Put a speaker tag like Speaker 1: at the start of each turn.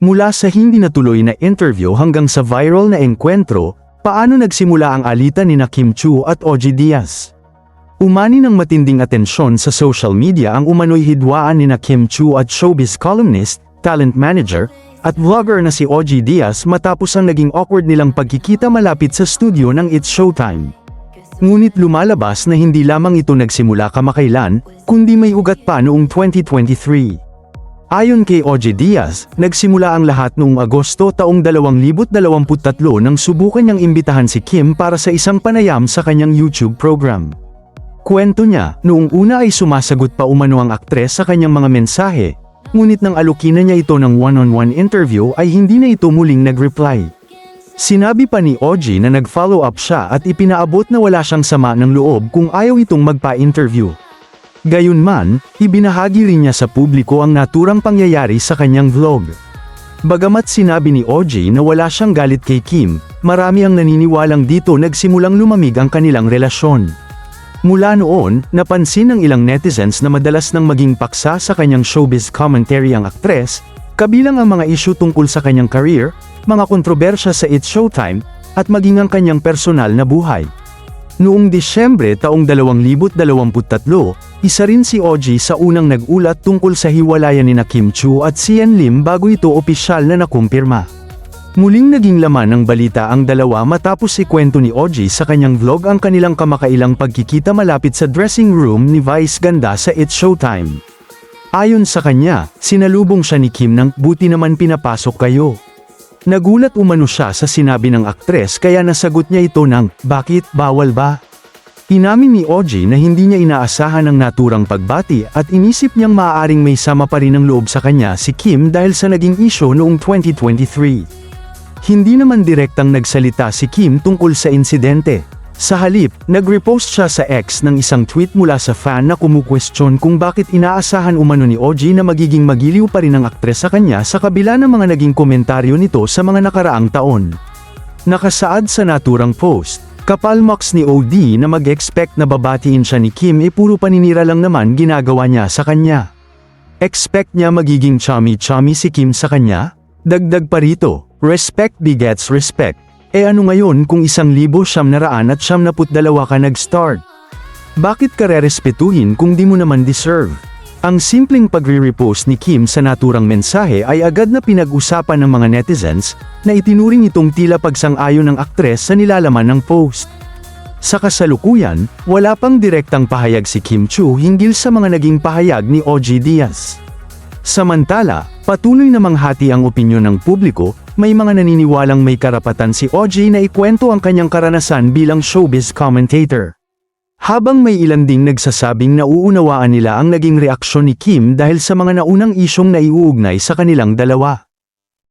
Speaker 1: Mula sa hindi natuloy na interview hanggang sa viral na engkwentro, paano nagsimula ang alitan ni Kim Chiu at OG Diaz? Umani ng matinding atensyon sa social media ang umano'y hidwaan ni Kim Chiu at showbiz columnist, talent manager, at vlogger na si OG Diaz matapos ang naging awkward nilang pagkikita malapit sa studio ng It's Showtime. Ngunit lumalabas na hindi lamang ito nagsimula kamakailan, kundi may ugat pa noong 2023. Ayon kay OG Diaz, nagsimula ang lahat noong Agosto taong 2023 nang subukan niyang imbitahan si Kim para sa isang panayam sa kanyang YouTube program. Kwento niya, noong una ay sumasagot pa umano ang aktres sa kanyang mga mensahe, ngunit nang alukinan niya ito ng one-on-one interview ay hindi na ito muling nag-reply. Sinabi pa ni OG na nag-follow up siya at ipinaabot na wala siyang sama ng loob kung ayaw itong magpa-interview. Gayunman, ibinahagi rin niya sa publiko ang naturang pangyayari sa kanyang vlog. Bagamat sinabi ni OG na wala siyang galit kay Kim, marami ang naniniwalang dito nagsimulang lumamig ang kanilang relasyon. Mula noon, napansin ng ilang netizens na madalas nang maging paksa sa kanyang showbiz commentary ang aktres, kabilang ang mga isyu tungkol sa kanyang career, mga kontrobersya sa It's Showtime, at maging ang kanyang personal na buhay. Noong Disyembre taong 2023, isa rin si OG sa unang nag-ulat tungkol sa hiwalayan ni Kim Chiu at Sian Lim bago ito opisyal na nakumpirma. Muling naging laman ng balita ang dalawa matapos ikwento ni OG sa kanyang vlog ang kanilang kamakailang pagkikita malapit sa dressing room ni Vice Ganda sa It's Showtime. Ayon sa kanya, sinalubong siya ni Kim ng "buti naman pinapasok kayo." Nagulat umano siya sa sinabi ng aktres kaya nasagot niya ito ng, "Bakit, bawal ba?" Inamin ni OG na hindi niya inaasahan ang naturang pagbati at inisip niyang maaaring may sama pa rin ng loob sa kanya si Kim dahil sa naging isyu noong 2023. Hindi naman direktang nagsalita si Kim tungkol sa insidente. Sa halip, nag-repost siya sa X ng isang tweet mula sa fan na kumukwestiyon kung bakit inaasahan umano ni OG na magiging magiliw pa rin ang aktres sa kanya sa kabila ng mga naging komentaryo nito sa mga nakaraang taon. Nakasaad sa naturang post, "Kapalmoks ni OD na mag-expect na babatiin siya ni Kim puro paninira lang naman ginagawa niya sa kanya. Expect niya magiging chummy-chummy si Kim sa kanya?" Dagdag pa rito, "Respect begets respect. Ano ngayon kung 1,992 ka nag-start? Bakit ka rerespetuhin kung di mo naman deserve?" Ang simpleng pagre-repost ni Kim sa naturang mensahe ay agad na pinag-usapan ng mga netizens, na itinuring itong tila pagsang-ayon ng aktres sa nilalaman ng post. Sa kasalukuyan, wala pang direktang pahayag si Kim Chiu hinggil sa mga naging pahayag ni OG Diaz. Samantala, patuloy namang hati ang opinyon ng publiko, may mga naniniwalang may karapatan si OG na ikwento ang kanyang karanasan bilang showbiz commentator. Habang may ilan ding nagsasabing nauunawaan nila ang naging reaksyon ni Kim dahil sa mga naunang isyong naiuugnay sa kanilang dalawa.